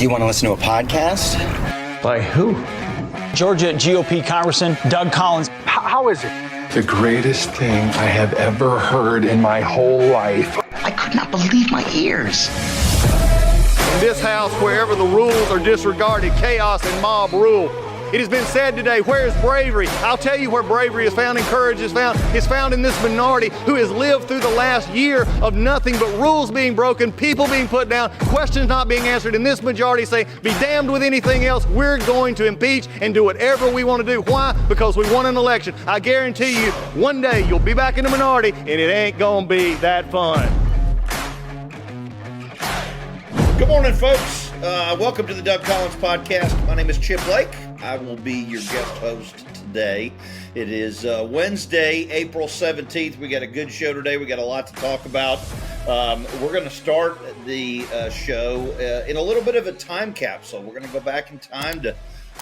You want to listen to a podcast? By who? Georgia GOP Congressman Doug Collins. How is it? The greatest thing I have ever heard in my whole life. I could not believe my ears. In this house, wherever the rules are disregarded, chaos and mob rule. It has been said today, where is bravery? I'll tell you where bravery is found and courage is found. It's found in this minority who has lived through the last year of nothing but rules being broken, people being put down, questions not being answered. And this majority say, be damned with anything else. We're going to impeach and do whatever we want to do. Why? Because we won an election. I guarantee you, one day you'll be back in the minority and it ain't gonna be that fun. Good morning, folks. Welcome to the Doug Collins Podcast. My name is Chip Lake. I will be your guest host today. It is Wednesday, April 17th. We got a good show today. We got a lot to talk about. We're going to start the show in a little bit of a time capsule. We're going to go back in time to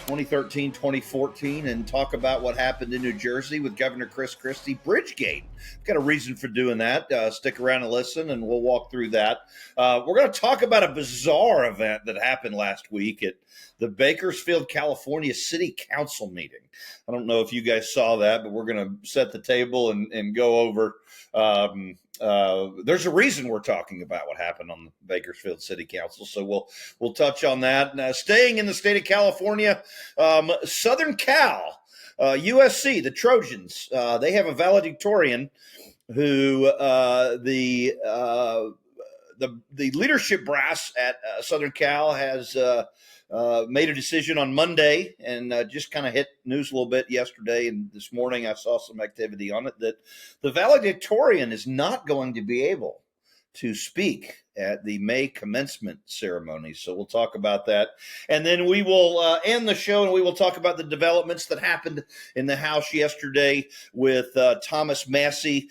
2013, 2014 and talk about what happened in New Jersey with Governor Chris Christie, Bridgegate. We've got a reason for doing that. Stick around and listen, and we'll walk through that. We're going to talk about a bizarre event that happened last week at the Bakersfield, California City Council meeting. I don't know if you guys saw that, but we're going to set the table and go over. There's a reason we're talking about what happened on the Bakersfield City Council, so we'll touch on that. Staying in the state of California, Southern Cal, USC, the Trojans, they have a valedictorian who the leadership brass at Southern Cal has made a decision on Monday and just kind of hit news a little bit yesterday. And this morning I saw some activity on it that the valedictorian is not going to be able to speak at the May commencement ceremony. So we'll talk about that. And then we will end the show and we will talk about the developments that happened in the House yesterday with Thomas Massey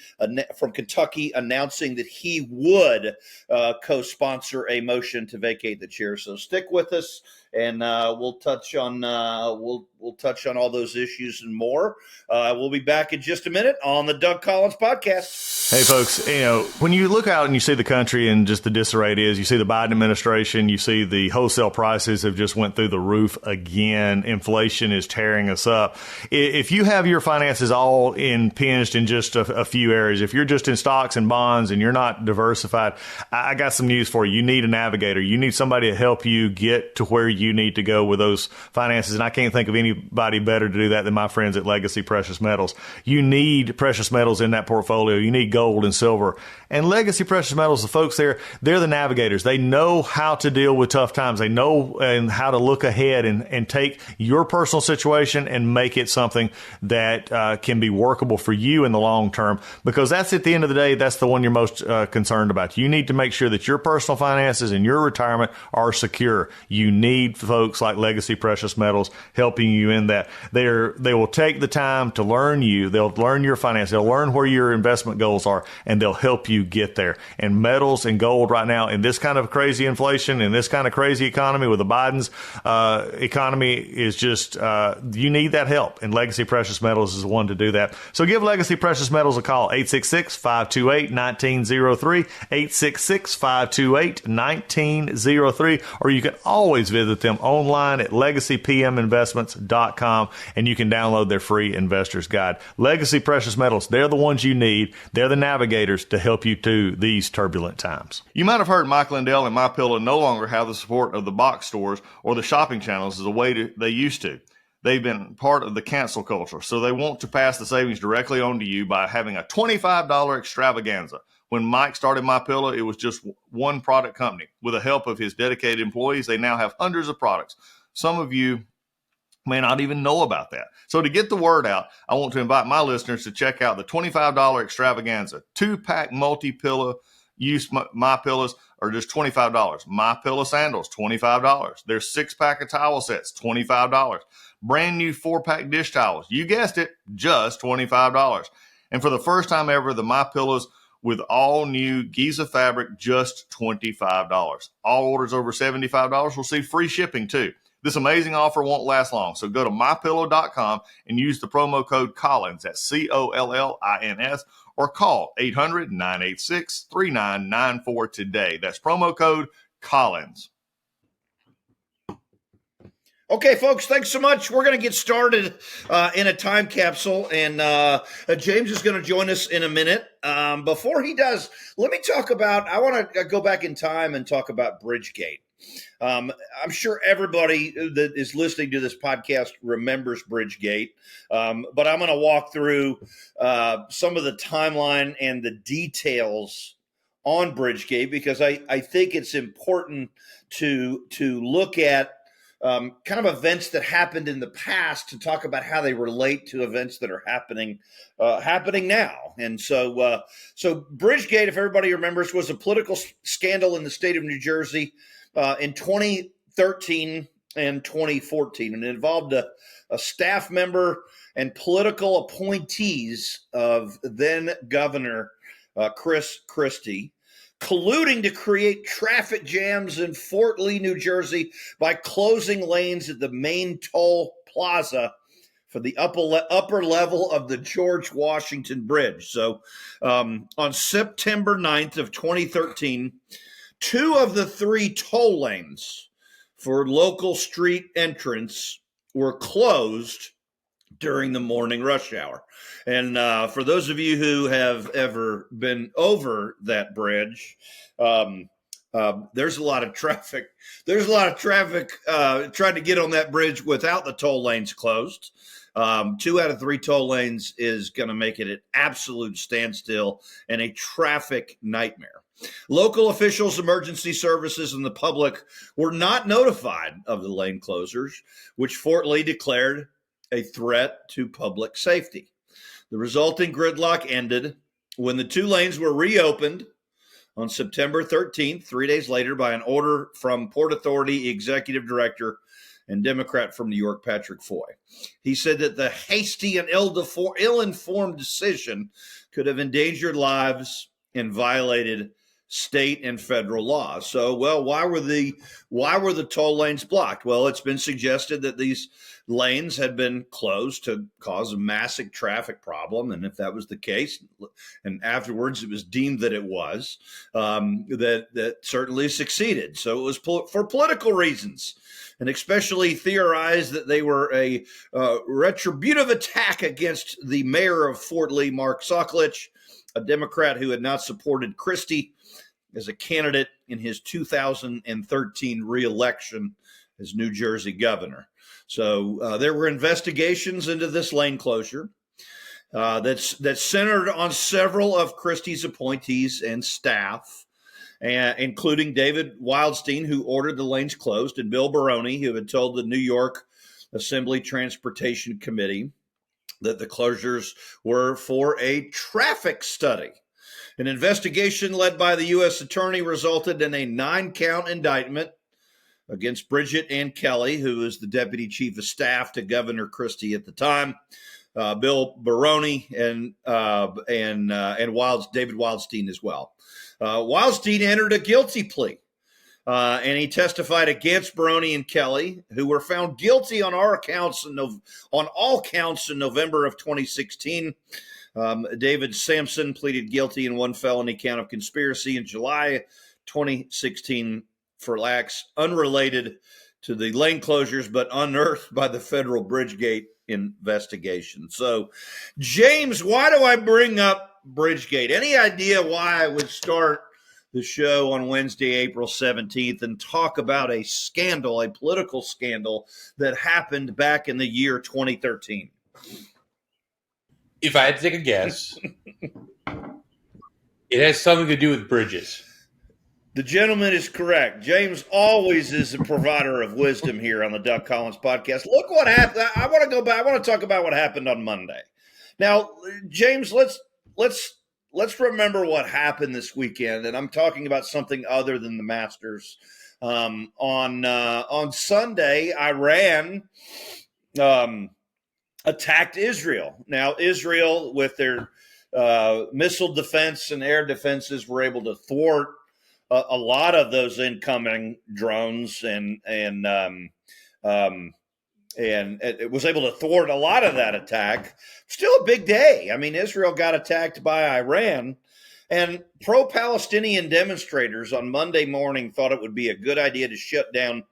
from Kentucky announcing that he would co-sponsor a motion to vacate the chair. So stick with us and we'll touch on we'll touch on all those issues and more. We'll be back in just a minute on the Doug Collins Podcast. Hey, folks, when you look out and you see the country and just the disarray it is, you see the Biden administration, you see the wholesale prices have just went through the roof again. Inflation is tearing us up. If you have your finances all impinged in just a few areas, if you're just in stocks and bonds and you're not diversified, I got some news for you. You need a navigator. You need somebody to help you get to where you need to go with those finances. And I can't think of anybody better to do that than my friends at Legacy Precious Metals. You need precious metals in that portfolio. You need gold and silver. And Legacy Precious Metals, the folks there, they're the navigators. They know how to deal with tough times. They know and how to look ahead and take your personal situation and make it something that can be workable for you in the long term, because that's at the end of the day, that's the one you're most concerned about. You need to make sure that your personal finances and your retirement are secure. You need folks like Legacy Precious Metals helping you in that. They will take the time to learn you. They'll learn your finances. They'll learn where your investment goals are, and they'll help you get there. And metals and gold right now in this kind of crazy inflation, in this kind of crazy economy with the Biden's economy is just, you need that help. And Legacy Precious Metals is the one to do that. So give Legacy Precious Metals a call, 866-528-1903, 866-528-1903, or you can always visit them online at legacypminvestments.com, and you can download their free investor's guide. Legacy Precious Metals, they're the ones you need. They're the navigators to help you through these turbulent times. You might have heard Mike Lindell and MyPillow no longer have the support of the box stores or the shopping channels as the way they used to. They've been part of the cancel culture, so they want to pass the savings directly on to you by having a $25 extravaganza. When Mike started MyPillow, it was just one product company. With the help of his dedicated employees, they now have hundreds of products. Some of you may not even know about that. So to get the word out, I want to invite my listeners to check out the $25 extravaganza. 2-pack multi-pillow use My Pillows are just $25. My Pillow sandals, $25. Their 6-pack of towel sets, $25. Brand new 4-pack dish towels, you guessed it, just $25. And for the first time ever, the My Pillows with all new Giza fabric, just $25. All orders over $75 will see free shipping too. This amazing offer won't last long, so go to mypillow.com and use the promo code Collins, that's COLLINS, or call 800-986-3994 today. That's promo code Collins. Okay, folks, thanks so much. We're going to get started in a time capsule, and James is going to join us in a minute. Before he does, let me talk about, I want to go back in time and talk about Bridgegate. I'm sure everybody that is listening to this podcast remembers Bridgegate, but I'm going to walk through some of the timeline and the details on Bridgegate because I think it's important to look at kind of events that happened in the past to talk about how they relate to events that are happening now. And so Bridgegate, if everybody remembers, was a political scandal in the state of New Jersey in 2013 and 2014, and it involved a staff member and political appointees of then Governor Chris Christie, colluding to create traffic jams in Fort Lee, New Jersey by closing lanes at the main toll plaza for the upper level of the George Washington Bridge. So on September 9th of 2013, 2 of the 3 toll lanes for local street entrance were closed during the morning rush hour. And for those of you who have ever been over that bridge, there's a lot of traffic. There's a lot of traffic trying to get on that bridge without the toll lanes closed. 2 out of 3 toll lanes is going to make it an absolute standstill and a traffic nightmare. Local officials, emergency services, and the public were not notified of the lane closures, which Fort Lee declared a threat to public safety. The resulting gridlock ended when the 2 lanes were reopened on September 13th, 3 days later, by an order from Port Authority Executive Director and Democrat from New York, Patrick Foy. He said that the hasty and ill-informed decision could have endangered lives and violated state and federal laws. So, well, why were the toll lanes blocked? Well, it's been suggested that these lanes had been closed to cause a massive traffic problem, and if that was the case, and afterwards it was deemed that it was, that certainly succeeded. So it was for political reasons, and especially theorized that they were a retributive attack against the mayor of Fort Lee, Mark Sokolich, a Democrat who had not supported Christie as a candidate in his 2013 reelection as New Jersey governor. So there were investigations into this lane closure that centered on several of Christie's appointees and staff, including David Wildstein, who ordered the lanes closed, and Bill Baroni, who had told the New York Assembly Transportation Committee that the closures were for a traffic study. An investigation led by the U.S. Attorney resulted in a 9-count indictment against Bridget Ann Kelly, who was the deputy chief of staff to Governor Christie at the time, Bill Baroni, and David Wildstein as well. Wildstein entered a guilty plea, and he testified against Baroni and Kelly, who were found guilty on all counts in November of 2016. David Sampson pleaded guilty in 1 felony count of conspiracy in July 2016 for acts unrelated to the lane closures, but unearthed by the federal Bridgegate investigation. So, James, why do I bring up Bridgegate? Any idea why I would start the show on Wednesday, April 17th, and talk about a scandal, a political scandal that happened back in the year 2013? If I had to take a guess, it has something to do with bridges. The gentleman is correct. James always is a provider of wisdom here on the Doug Collins podcast. Look what happened. I want to go back. I want to talk about what happened on Monday. Now, James, let's remember what happened this weekend, and I'm talking about something other than the Masters. On Sunday, Iran attacked Israel. Now, Israel, with their missile defense and air defenses, were able to thwart a lot of those incoming drones, and it was able to thwart a lot of that attack. Still a big day. I mean, Israel got attacked by Iran, and pro-Palestinian demonstrators on Monday morning thought it would be a good idea to shut down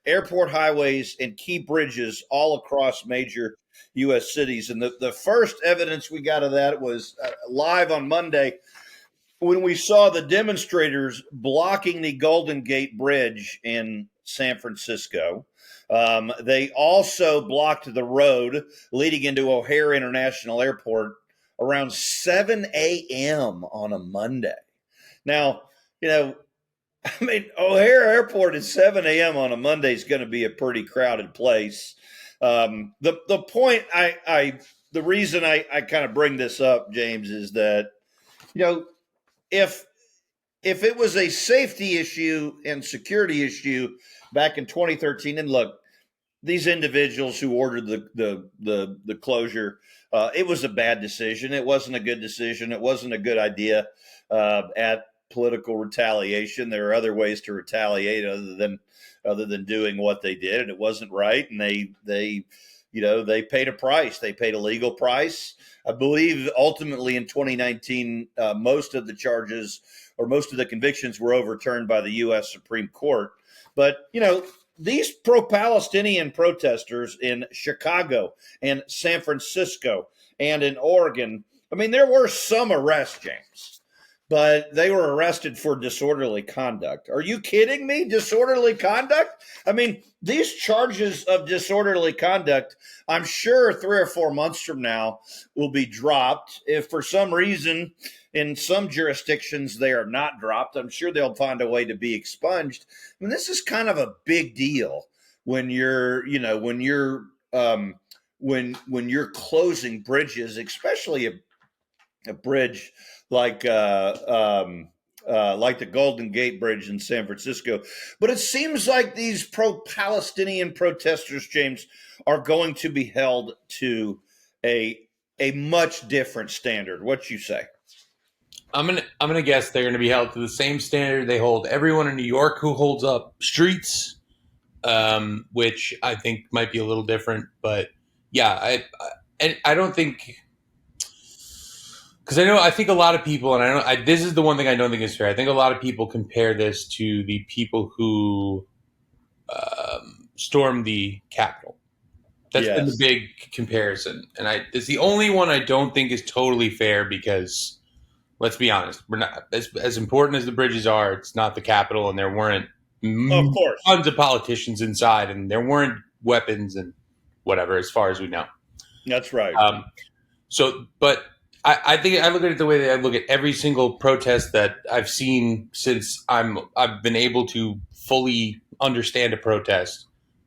airport highways, and key bridges all across major U.S. cities. And the first evidence we got of that was live on Monday when we saw the demonstrators blocking the Golden Gate Bridge in San Francisco. They also blocked the road leading into O'Hare International Airport around 7 a.m. on a Monday. Now, O'Hare Airport at 7 a.m. on a Monday is going to be a pretty crowded place. The point the reason I kind of bring this up, James, is that, if it was a safety issue and security issue back in 2013, and look, these individuals who ordered the closure, it was a bad decision. It wasn't a good decision. It wasn't a good idea at political retaliation. There are other ways to retaliate other than doing what they did, and it wasn't right. And they paid a price. They paid a legal price. I believe ultimately in 2019, most of the charges or most of the convictions were overturned by the U.S. Supreme Court. But, these pro-Palestinian protesters in Chicago and San Francisco and in Oregon, there were some arrests, James, but they were arrested for disorderly conduct. Are you kidding me? Disorderly conduct? These charges of disorderly conduct, I'm sure 3 or 4 months from now will be dropped. If for some reason in some jurisdictions they are not dropped, I'm sure they'll find a way to be expunged. This is kind of a big deal when you're closing bridges, especially a bridge like the Golden Gate Bridge in San Francisco. But it seems like these pro-Palestinian protesters, James, are going to be held to a much different standard. What you say? I'm gonna guess they're gonna be held to the same standard they hold everyone in New York who holds up streets, which I think might be a little different. But yeah, I don't think, because I think a lot of people, and this is the one thing I don't think is fair. I think a lot of people compare this to the people who stormed the Capitol. That's been the big comparison, and it's the only one I don't think is totally fair because, let's be honest, we're not as important as the bridges are. It's not the Capitol, and there weren't of course tons of politicians inside, and there weren't weapons and whatever, as far as we know. That's right. But I think I look at it the way that I look at every single protest that I've seen since I've been able to fully understand a protest.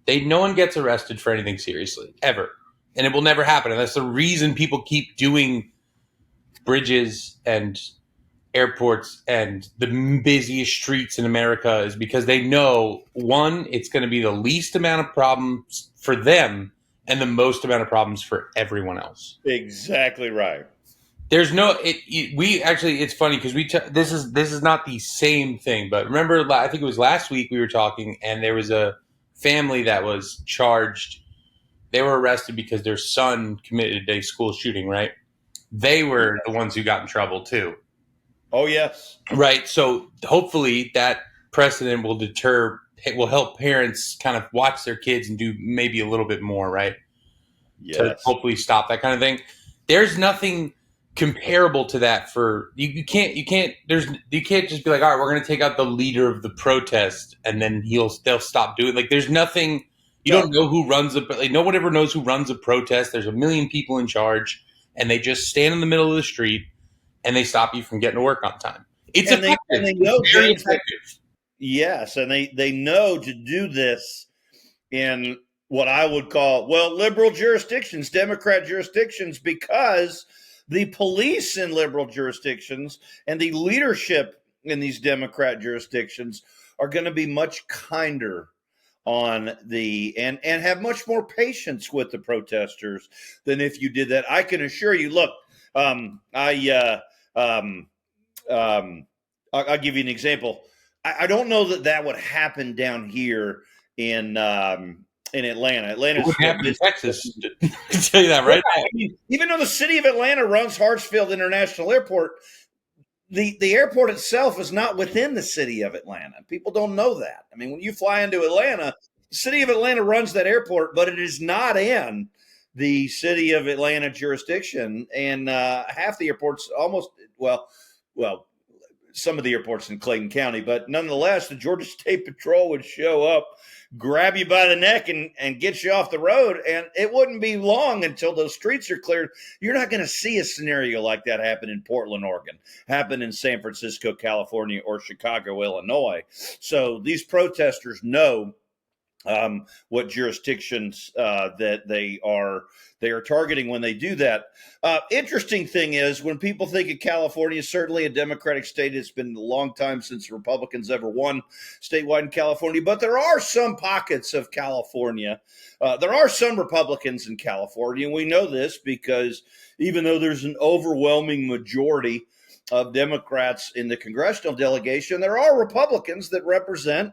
No one gets arrested for anything seriously, ever. And it will never happen. And that's the reason people keep doing bridges and airports and the busiest streets in America, is because they know, one, it's going to be the least amount of problems for them and the most amount of problems for everyone else. Exactly right. There's it's funny because this is not the same thing, but remember, I think it was last week we were talking, and there was a family that was charged. They were arrested because their son committed a school shooting, right? They were the ones who got in trouble too. Oh, yes. Right. So hopefully that precedent will help parents kind of watch their kids and do maybe a little bit more, right? Yes. To hopefully stop that kind of thing. There's nothing comparable to that for you can't just be like, all right, we're going to take out the leader of the protest and then they'll stop doing, like, there's nothing. Don't know who runs no one ever knows who runs a protest. There's a million people in charge, and they just stand in the middle of the street and they stop you from getting to work on time. It's effective. They know, it's very effective. Yes, and they know to do this in what I would call, liberal jurisdictions, Democrat jurisdictions, because the police in liberal jurisdictions and the leadership in these Democrat jurisdictions are going to be much kinder on and have much more patience with the protesters than if you did that. I can assure you. Look, I'll give you an example. I don't know that would happen down here in Atlanta. Atlanta's what happened in Texas? I can tell you that right now. Even though the city of Atlanta runs Hartsfield International Airport, the airport itself is not within the city of Atlanta. People don't know that. When you fly into Atlanta, city of Atlanta runs that airport, but it is not in the city of Atlanta jurisdiction. And half the airports well, some of the airports in Clayton County, but nonetheless, the Georgia State Patrol would show up, grab you by the neck and get you off the road. And it wouldn't be long until those streets are cleared. You're not going to see a scenario like that happen in Portland, Oregon, happen in San Francisco, California, or Chicago, Illinois. So these protesters know what jurisdictions that they are targeting when they do that. Interesting thing is, when people think of California, certainly a Democratic state, it's been a long time since Republicans ever won statewide in California, but there are some pockets of California. There are some Republicans in California, and we know this because even though there's an overwhelming majority of Democrats in the congressional delegation, there are Republicans that represent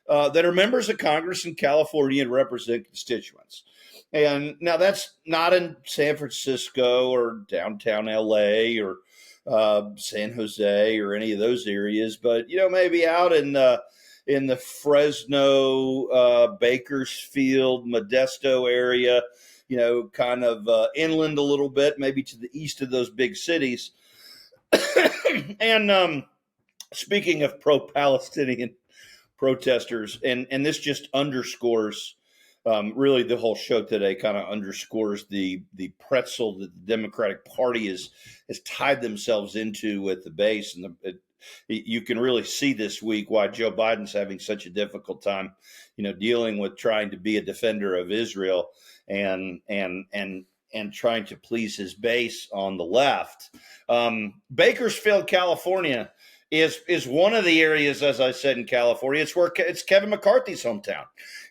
that are members of Congress in California and represent constituents. And now that's not in San Francisco or downtown LA or San Jose or any of those areas, but maybe out in the Fresno, Bakersfield, Modesto area, kind of inland a little bit, maybe to the east of those big cities. And speaking of pro-Palestinian protesters, and this just underscores really the whole show today kind of underscores the pretzel that the Democratic Party has tied themselves into with the base. And you can really see this week why Joe Biden's having such a difficult time, dealing with trying to be a defender of Israel and trying to please his base on the left. Bakersfield, California is one of the areas, as I said, in California. It's Kevin McCarthy's hometown,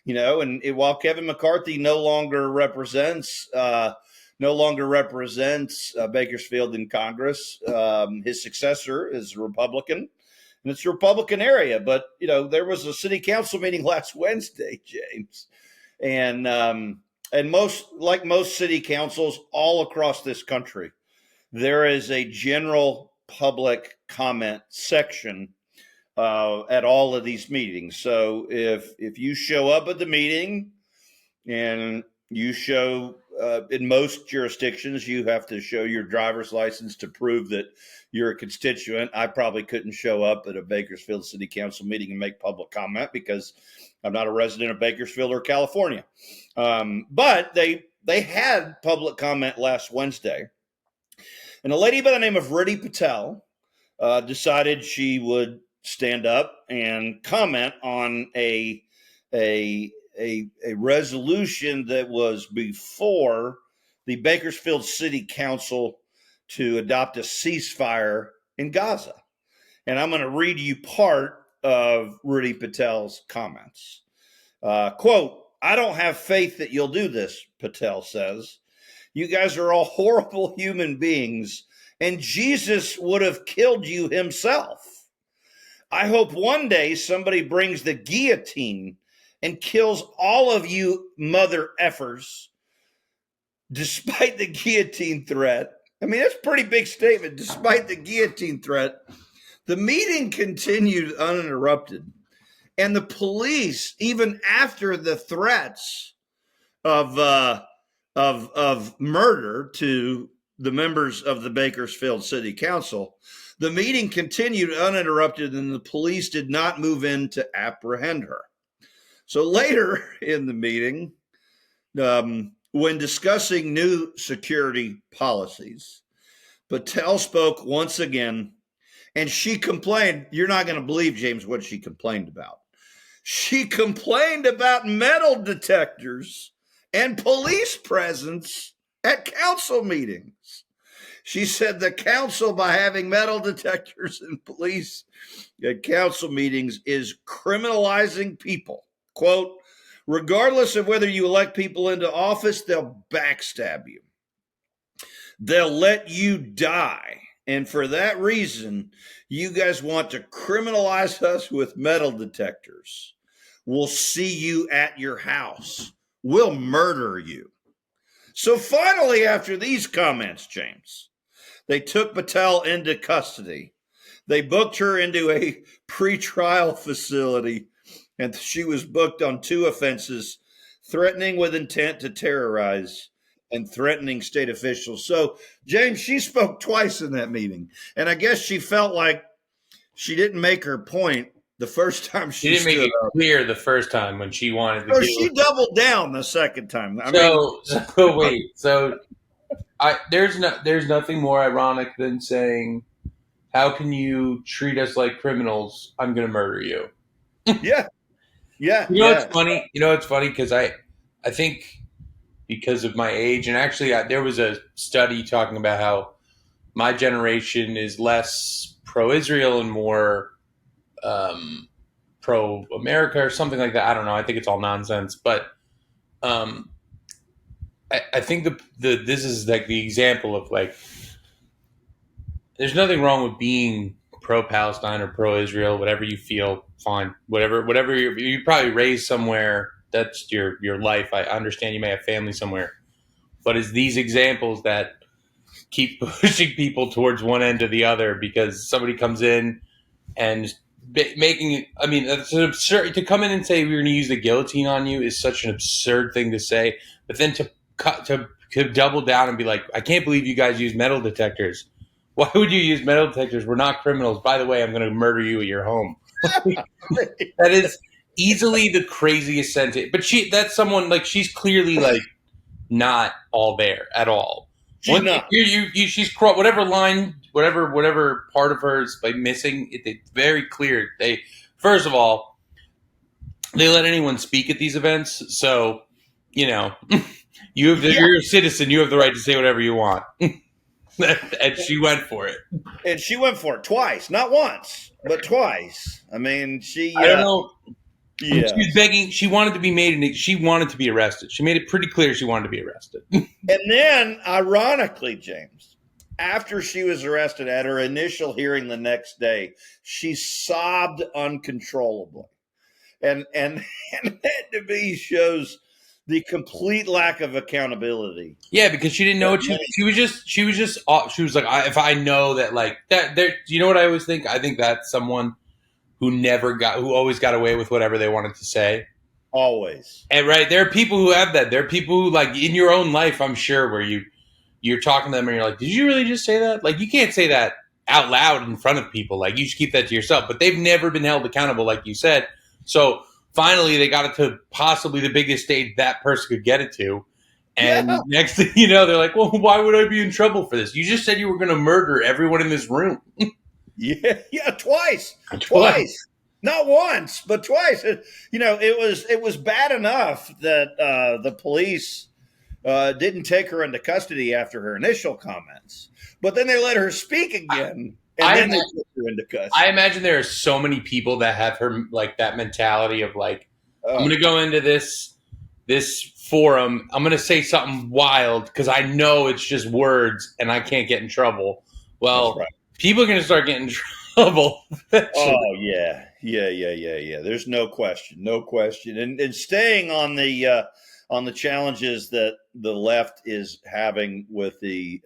and while Kevin McCarthy no longer represents Bakersfield in Congress, his successor is a Republican, and it's a Republican area. But there was a city council meeting last Wednesday, James, and most city councils all across this country, there is a general public comment section at all of these meetings. So if you show up at the meeting and you show in most jurisdictions, you have to show your driver's license to prove that you're a constituent. I probably couldn't show up at a Bakersfield City Council meeting and make public comment because I'm not a resident of Bakersfield or California. But they had public comment last Wednesday. And a lady by the name of Riddhi Patel decided she would stand up and comment on a resolution that was before the Bakersfield City Council to adopt a ceasefire in Gaza. And I'm going to read you part of Riddhi Patel's comments. Quote, "I don't have faith that you'll do this," Patel says. "You guys are all horrible human beings, and Jesus would have killed you himself. I hope one day somebody brings the guillotine and kills all of you mother effers, despite the guillotine threat." I mean, that's a pretty big statement. Despite the guillotine threat, the meeting continued uninterrupted. And the police, even after the threats of murder to the members of the Bakersfield City Council, the meeting continued uninterrupted, and the police did not move in to apprehend her. So later in the meeting, when discussing new security policies, Patel spoke once again, and she complained. You're not going to believe, James, what she complained about. She complained about metal detectors and police presence at council meetings. She said the council, by having metal detectors and police at council meetings, is criminalizing people. Quote, "Regardless of whether you elect people into office, they'll backstab you. They'll let you die. And for that reason, you guys want to criminalize us with metal detectors. We'll see you at your house. We'll murder you." So finally, after these comments, James, they took Patel into custody. They booked her into a pretrial facility and she was booked on 2 offenses: threatening with intent to terrorize and threatening state officials. So, James, she spoke twice in that meeting, and I guess she felt like she didn't make her point the first time she didn't make it clear the first time when she wanted to. So she doubled down the second time. There's nothing more ironic than saying, "How can you treat us like criminals? I'm going to murder you." Yeah. It's funny. It's funny because I think because of my age, and actually there was a study talking about how my generation is less pro-Israel and more pro-America or something like that. I don't know. I think it's all nonsense, but I think this is like the example of like there's nothing wrong with being pro-Palestine or pro-Israel, whatever you feel, fine. Whatever you probably raised somewhere, that's your life. I understand you may have family somewhere, but it's these examples that keep pushing people towards one end or the other because somebody comes in and making it. I mean, it's an absurd to come in and say we're going to use the guillotine on you is such an absurd thing to say. But then to double down and be like, I can't believe you guys use metal detectors. Why would you use metal detectors? We're not criminals. By the way, I'm going to murder you at your home. That is easily the craziest sentence. But that's someone like she's clearly like not all there at all. She's not. She's whatever line, whatever part of her is like missing. It's very clear. First of all, they let anyone speak at these events, so you're a citizen. You have the right to say whatever you want. And she went for it. And she went for it twice, not once, but twice. I mean, I don't know. Yeah. She was begging. She wanted to be she wanted to be arrested. She made it pretty clear she wanted to be arrested. And then, ironically, James, after she was arrested at her initial hearing the next day, she sobbed uncontrollably. And that to me shows the complete lack of accountability. Yeah, because she didn't know what she was like, if I know that like that there, you know what I always think? I think that's someone who always got away with whatever they wanted to say. Always. And right, there are people who have that. There are people who like in your own life, I'm sure, where you're talking to them and you're like, did you really just say that? Like you can't say that out loud in front of people. Like you should keep that to yourself. But they've never been held accountable, like you said. So finally, they got it to possibly the biggest stage that person could get it to. And next thing you know, they're like, well, why would I be in trouble for this? You just said you were going to murder everyone in this room. Yeah, twice. Not once, but twice. It was bad enough that the police didn't take her into custody after her initial comments. But then they let her speak again. And then they took her into custody. I imagine there are so many people that have her like that mentality of like, I'm going to go into this forum. I'm going to say something wild because I know it's just words and I can't get in trouble. Well, people are going to start getting in trouble. Oh yeah. There's no question. And staying on the challenges that the left is having with the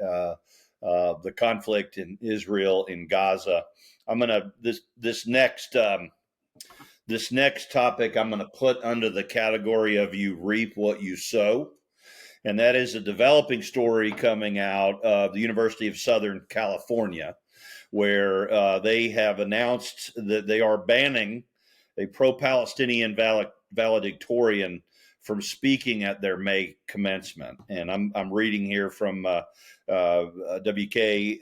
conflict in Israel, in Gaza. I'm gonna this next topic I'm gonna put under the category of you reap what you sow, and that is a developing story coming out of the University of Southern California, where they have announced that they are banning a pro-Palestinian valedictorian from speaking at their May commencement. And I'm reading here from WKABC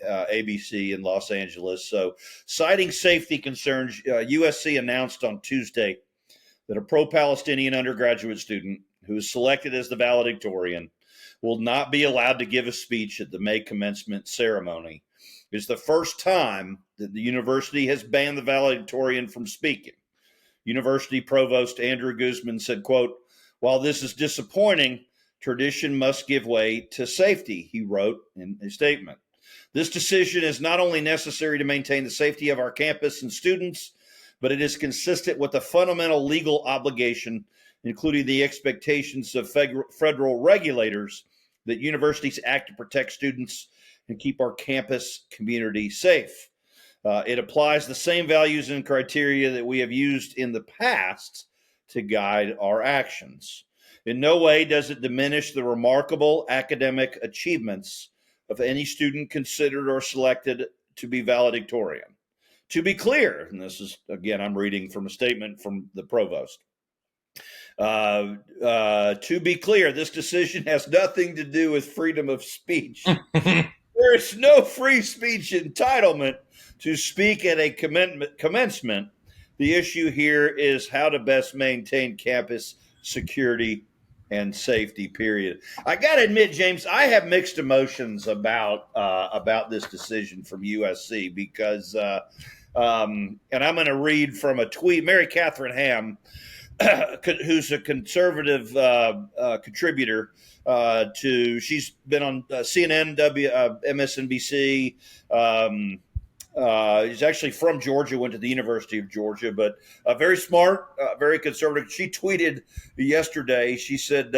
in Los Angeles. So, citing safety concerns, USC announced on Tuesday that a pro-Palestinian undergraduate student who is selected as the valedictorian will not be allowed to give a speech at the May commencement ceremony. It's the first time that the university has banned the valedictorian from speaking. University Provost Andrew Guzman said, quote, "While this is disappointing, tradition must give way to safety," he wrote in a statement. "This decision is not only necessary to maintain the safety of our campus and students, but it is consistent with the fundamental legal obligation, including the expectations of federal regulators, that universities act to protect students and keep our campus community safe. It applies the same values and criteria that we have used in the past to guide our actions. In no way does it diminish the remarkable academic achievements of any student considered or selected to be valedictorian. To be clear, and this is, again, I'm reading from a statement from the provost. To be clear, this decision has nothing to do with freedom of speech. There is no free speech entitlement to speak at a commencement. The issue here is how to best maintain campus security and safety, period. I got to admit, James, I have mixed emotions about this decision from USC because, and I'm going to read from a tweet, Mary Catherine Ham, who's a conservative contributor she's been on CNN, MSNBC. He's actually from Georgia, went to the University of Georgia, but very smart, very conservative. She tweeted yesterday, she said,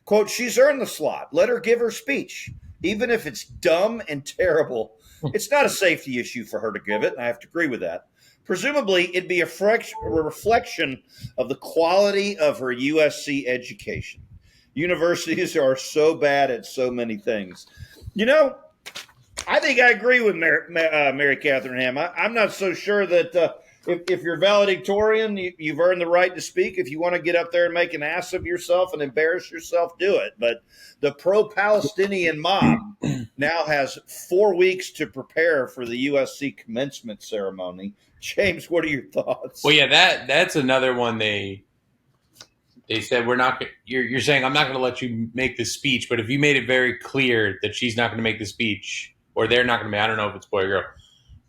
quote, "She's earned the slot. Let her give her speech. Even if it's dumb and terrible, it's not a safety issue for her to give it." And I have to agree with that. Presumably, it'd be a reflection of the quality of her USC education. Universities are so bad at so many things. You know, I think I agree with Mary Catherine Ham. I'm not so sure that if you're valedictorian, you've earned the right to speak. If you want to get up there and make an ass of yourself and embarrass yourself, do it. But the pro-Palestinian mob now has 4 weeks to prepare for the USC commencement ceremony. James, what are your thoughts? Well, yeah, that's another one. They said we're not. You're saying I'm not going to let you make the speech, but if you made it very clear that she's not going to make the speech, or they're not going to make, I don't know if it's boy or girl,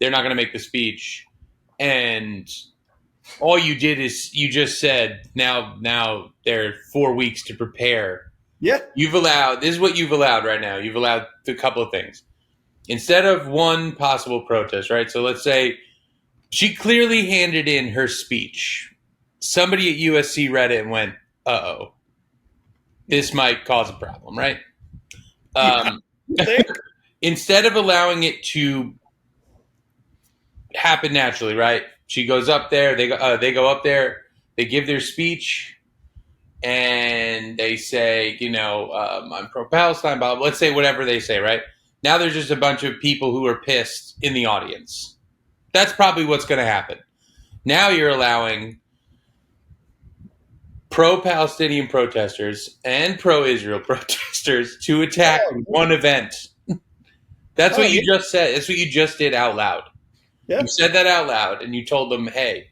they're not going to make the speech, and all you did is you just said now there are 4 weeks to prepare. Yeah, this is what you've allowed right now. You've allowed a couple of things instead of one possible protest, right? So let's say she clearly handed in her speech. Somebody at USC read it and went, "Uh-oh, this might cause a problem," right? Instead of allowing it to happen naturally, right? She goes up there. They go up there. They give their speech, and they say, I'm pro-Palestine. Blah, blah. Let's say whatever they say, right? Now there's just a bunch of people who are pissed in the audience. That's probably what's going to happen. Now you're allowing pro-Palestinian protesters and pro-Israel protesters to attack one event. That's what you just said. That's what you just did out loud. Yeah. You said that out loud, and you told them, hey,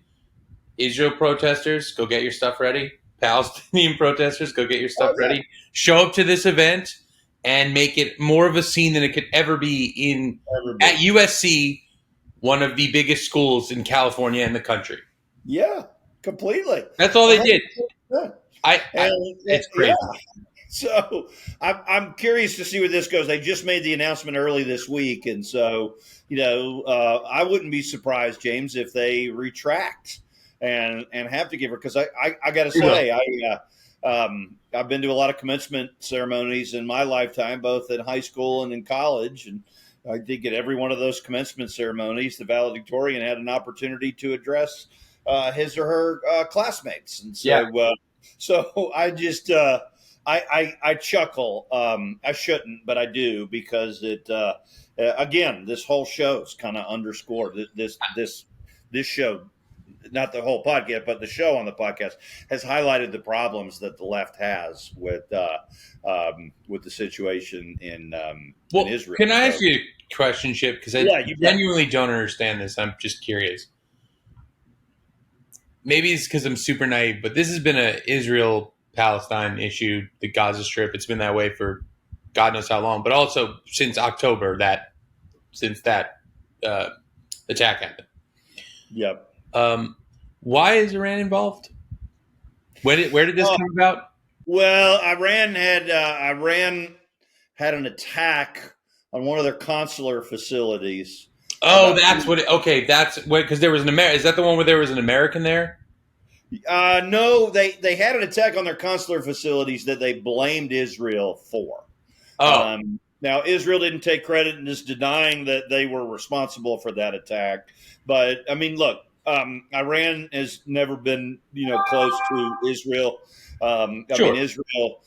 Israel protesters, go get your stuff ready. Palestinian protesters, go get your stuff ready. Show up to this event and make it more of a scene than it could ever be at USC, one of the biggest schools in California and the country. Yeah, completely. That's all they did. It's crazy. Yeah. So I'm curious to see where this goes. They just made the announcement early this week, and so I wouldn't be surprised, James, if they retract and have to give her, because I got to say I've been to a lot of commencement ceremonies in my lifetime, both in high school and in college, and I think at every one of those commencement ceremonies, the valedictorian had an opportunity to address his or her classmates, and so so I just I chuckle. I shouldn't, but I do, because it again, this whole show's kind of underscored this show. Not the whole podcast, but the show on the podcast has highlighted the problems that the left has with the situation in Israel. Can I ask you a question, Chip? Because I genuinely don't understand this. I'm just curious. Maybe it's because I'm super naive, but this has been an Israel-Palestine issue, the Gaza Strip. It's been that way for God knows how long, but also since October, since that attack happened. Yep. Why is Iran involved? Where did this come about? Well, Iran had an attack on one of their consular facilities. Oh, that's what. That's what, because there was an American. Is that the one where there was an American there? No, they had an attack on their consular facilities that they blamed Israel for. Oh. Now, Israel didn't take credit and is denying that they were responsible for that attack. But, I mean, look, Iran has never been, close to Israel. Sure. Israel,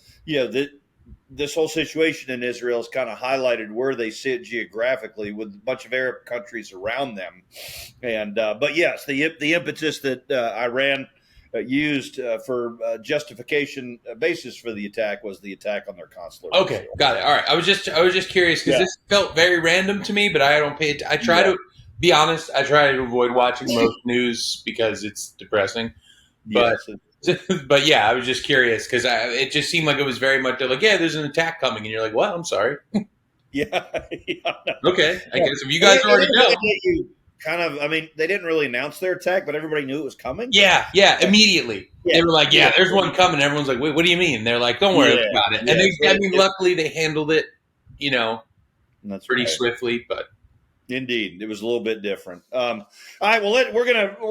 this whole situation in Israel has kind of highlighted where they sit geographically with a bunch of Arab countries around them. And but yes, the impetus that Iran used for justification basis for the attack was the attack on their consulate. Okay, got it. All right. I was just curious because this felt very random to me, but I don't pay it. I try to be honest. I try to avoid watching most news because it's depressing. But but yeah, I was just curious because it just seemed like it was very much like, yeah, there's an attack coming, and you're like, what? I'm sorry. Yeah. Okay, I guess if you guys already know. They didn't really announce their attack, but everybody knew it was coming. Yeah, immediately. Yeah. They were like, yeah, there's one coming. Everyone's like, wait, what do you mean? They're like, don't worry about it. And luckily they handled it, pretty swiftly, but. Indeed, it was a little bit different. All right, well, we're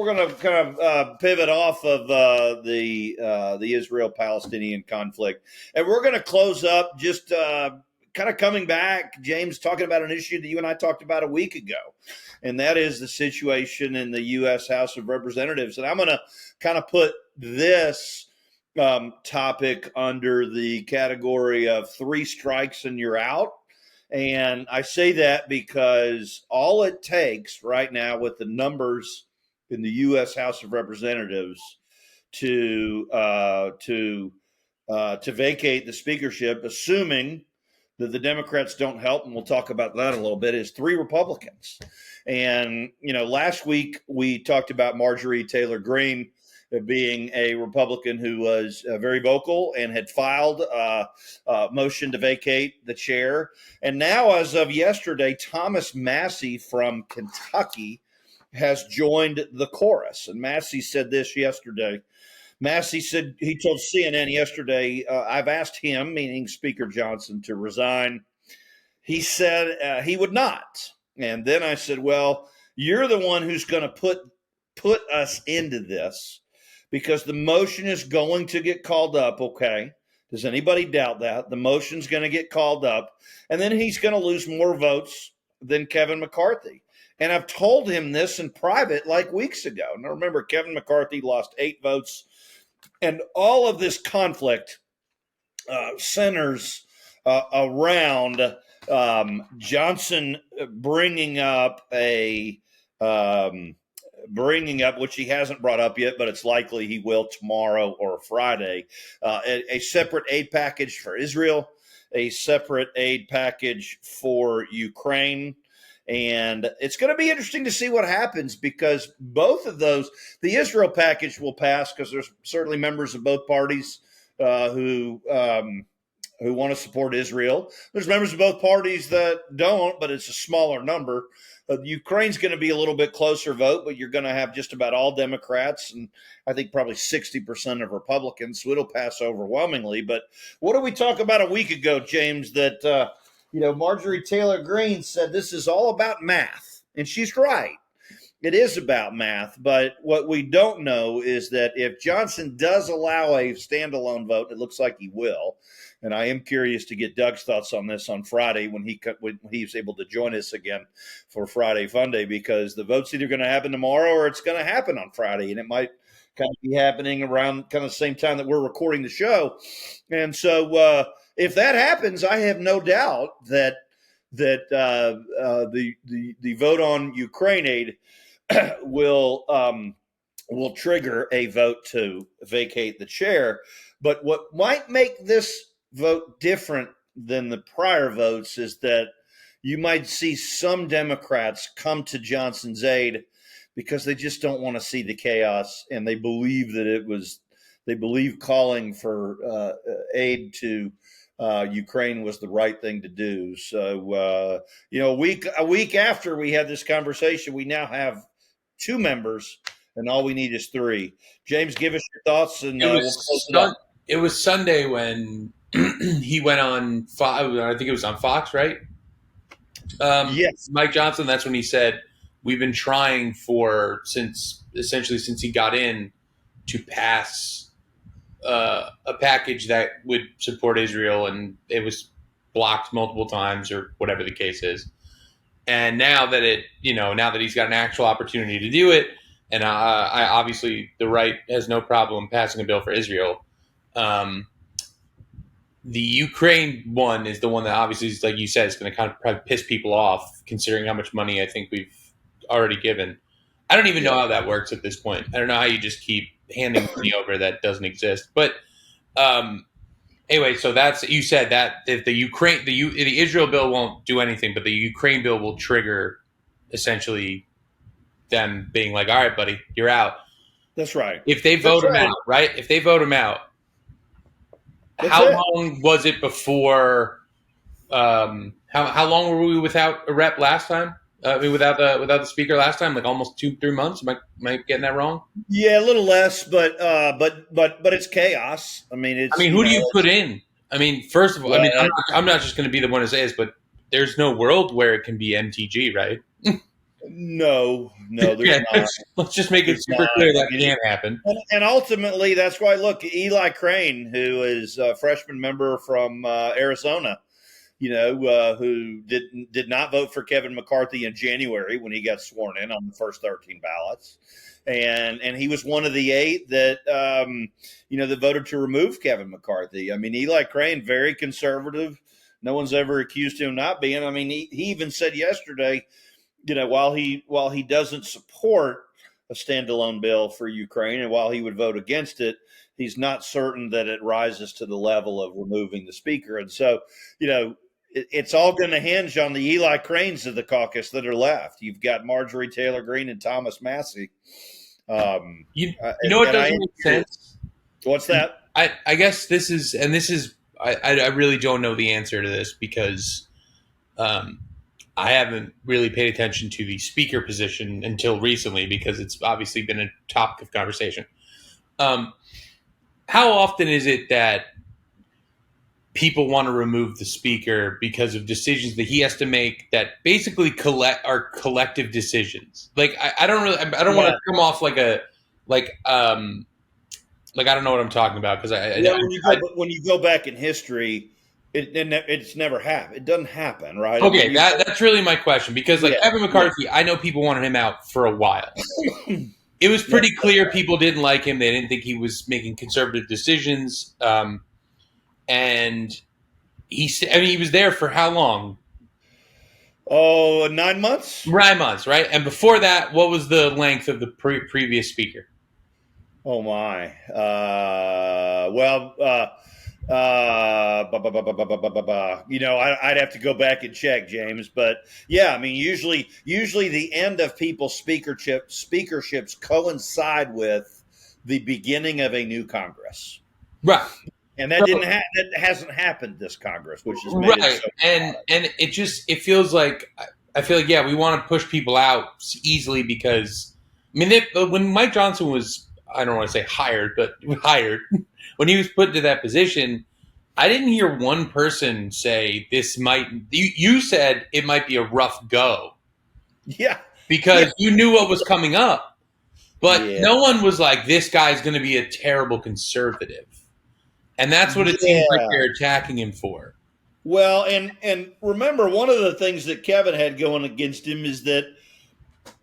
gonna kind of pivot off of the Israel-Palestinian conflict, and we're gonna close up just kind of coming back, James, talking about an issue that you and I talked about a week ago, and that is the situation in the U.S. House of Representatives. And I'm gonna kind of put this topic under the category of 3 strikes and you're out. And I say that because all it takes right now with the numbers in the U.S. House of Representatives to vacate the speakership, assuming that the Democrats don't help, and we'll talk about that a little bit, is 3 Republicans. And, last week we talked about Marjorie Taylor Greene being a Republican who was very vocal and had filed a motion to vacate the chair. And now, as of yesterday, Thomas Massey from Kentucky has joined the chorus. And Massey said this yesterday. Massey said, he told CNN yesterday, I've asked him, meaning Speaker Johnson, to resign. He said he would not. And then I said, well, you're the one who's going to put us into this, because the motion is going to get called up, okay? Does anybody doubt that? The motion's going to get called up, and then he's going to lose more votes than Kevin McCarthy. And I've told him this in private like weeks ago. Now, remember, Kevin McCarthy lost 8 votes, and all of this conflict centers around Johnson bringing up which he hasn't brought up yet, but it's likely he will tomorrow or Friday, a separate aid package for Israel, a separate aid package for Ukraine. And it's going to be interesting to see what happens, because both of those, the Israel package will pass because there's certainly members of both parties who want to support Israel. There's members of both parties that don't, but it's a smaller number. Ukraine's going to be a little bit closer vote, but you're going to have just about all Democrats and I think probably 60% of Republicans, so it'll pass overwhelmingly. But what did we talk about a week ago, James, that Marjorie Taylor Greene said this is all about math, and she's right. It is about math, but what we don't know is that if Johnson does allow a standalone vote, it looks like he will. And I am curious to get Doug's thoughts on this on Friday when he's able to join us again for Friday Fun Day, because the vote's either going to happen tomorrow or it's going to happen on Friday, and it might kind of be happening around kind of the same time that we're recording the show. And so if that happens, I have no doubt that the vote on Ukraine aid will trigger a vote to vacate the chair. But what might make this vote different than the prior votes is that you might see some Democrats come to Johnson's aid because they just don't want to see the chaos, and they believe that they believe calling for aid to Ukraine was the right thing to do. So, a week after we had this conversation, we now have 2 members, and all we need is 3. James, give us your thoughts, and we'll close it up. It was Sunday when he went on Fox. I think it was on Fox, right? Yes. Mike Johnson, that's when he said, we've been trying since he got in to pass a package that would support Israel, and it was blocked multiple times or whatever the case is. And now that he's got an actual opportunity to do it, and I obviously the right has no problem passing a bill for Israel. The Ukraine one is the one that obviously, is, like you said, is going to kind of probably piss people off, considering how much money I think we've already given. I don't even know how that works at this point. I don't know how you just keep handing money over that doesn't exist. But anyway, so that's you said that if the Israel bill won't do anything, but the Ukraine bill will trigger essentially them being like, "All right, buddy, you're out." That's right. If they vote him out, right? If they vote him out. How long was it before? How long were we without a rep last time? Without the speaker last time, like almost 2-3 months. Am I getting that wrong? Yeah, a little less, but it's chaos. I mean, who do you put in? I mean, first of all, I'm not just going to be the one to say this, but there's no world where it can be MTG, right? No, there's not. Let's just make it super clear that can't happen. And ultimately, that's why, look, Eli Crane, who is a freshman member from Arizona, who did not vote for Kevin McCarthy in January when he got sworn in on the first 13 ballots. And he was one of the 8 that, that voted to remove Kevin McCarthy. I mean, Eli Crane, very conservative. No one's ever accused him of not being. I mean, he even said yesterday, while he doesn't support a standalone bill for Ukraine, and while he would vote against it, he's not certain that it rises to the level of removing the speaker. And so, it's all going to hinge on the Eli Cranes of the caucus that are left. You've got Marjorie Taylor Greene and Thomas Massey. You know what doesn't make sense? What's that? I guess this is I really don't know the answer to this because I haven't really paid attention to the speaker position until recently because it's obviously been a topic of conversation. How often is it that people want to remove the speaker because of decisions that he has to make that basically are collective decisions? Like I don't want to come off like I don't know what I'm talking about because when you go back in history. It's never happened. It doesn't happen, right? Okay, that's really my question because, Kevin McCarthy, I know people wanted him out for a while. It was pretty clear people didn't like him. They didn't think he was making conservative decisions, and he was there for how long? Oh, 9 months. 9 months, right? And before that, what was the length of the previous speaker? Oh my. I'd have to go back and check, James. But yeah, I mean, usually the end of people's speakerships coincide with the beginning of a new Congress, right? And that that hasn't happened this Congress, which is right. And it feels like I feel like we want to push people out easily because when Mike Johnson was, I don't want to say hired, but hired. When he was put into that position, I didn't hear one person say this might. You said it might be a rough go. Yeah. Because you knew what was coming up. But no one was like, this guy's going to be a terrible conservative. And that's what it seems like they're attacking him for. Well, and remember, one of the things that Kevin had going against him is that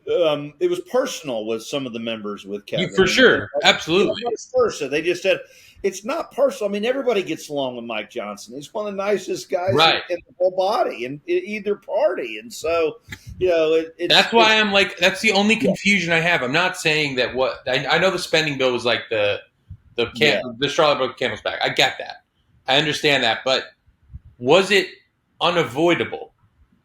it was personal with some of the members with Kevin. For sure. Absolutely. Vice versa. They just said, it's not personal. I mean, everybody gets along with Mike Johnson. He's one of the nicest guys in the whole body in either party. And so, that's why I'm like, that's the only confusion I have. I'm not saying that I know the spending bill was like the Charlotte broke the camel's back. I get that. I understand that. But was it unavoidable?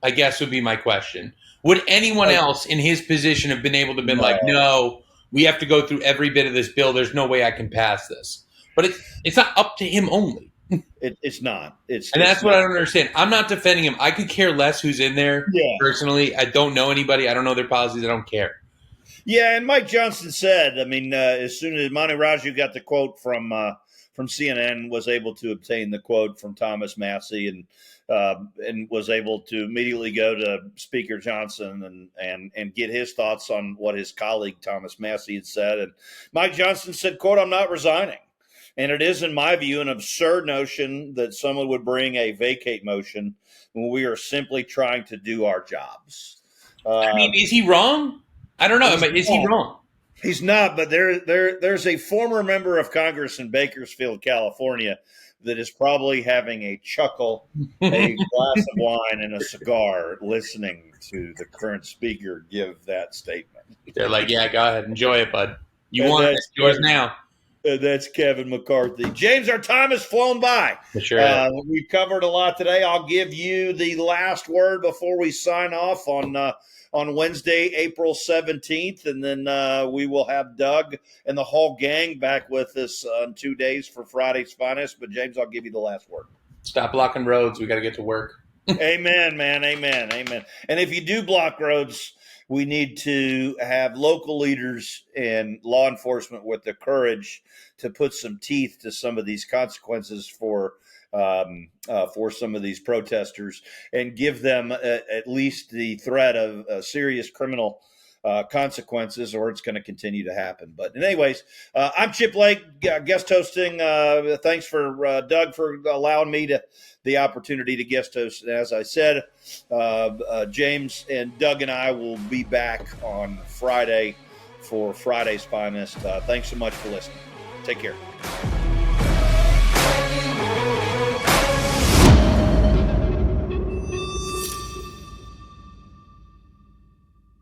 I guess would be my question. Would anyone else in his position have been able to been like, no, we have to go through every bit of this bill. There's no way I can pass this. But it's not up to him only. It's not. And that's what I don't understand. I'm not defending him. I could care less who's in there personally. I don't know anybody. I don't know their policies. I don't care. Yeah, and Mike Johnson said, I mean, as soon as Monty Raju got the quote from CNN, was able to obtain the quote from Thomas Massey and was able to immediately go to Speaker Johnson and get his thoughts on what his colleague Thomas Massey had said. And Mike Johnson said, quote, "I'm not resigning." And it is, in my view, an absurd notion that someone would bring a vacate motion when we are simply trying to do our jobs. Is he wrong? I don't know. Is he wrong? He's not, but there's a former member of Congress in Bakersfield, California, that is probably having a chuckle, a glass of wine, and a cigar listening to the current speaker give that statement. They're like, yeah, go ahead. Enjoy it, bud. You want it. It's yours now. That's Kevin McCarthy. James, our time has flown by. Sure. We've covered a lot today. I'll give you the last word before we sign off on Wednesday, April 17th. And then we will have Doug and the whole gang back with us in 2 days for Friday's Finest. But, James, I'll give you the last word. Stop blocking roads. We got to get to work. Amen, man. Amen. Amen. And if you do block roads, we need to have local leaders and law enforcement with the courage to put some teeth to some of these consequences for some of these protesters and give them at least the threat of serious criminal consequences, or it's going to continue to happen. But anyways, I'm Chip Lake, guest hosting. Thanks for Doug for allowing me the opportunity to guest host. And as I said, James and Doug and I will be back on Friday for Friday's Finest. Thanks so much for listening. Take care.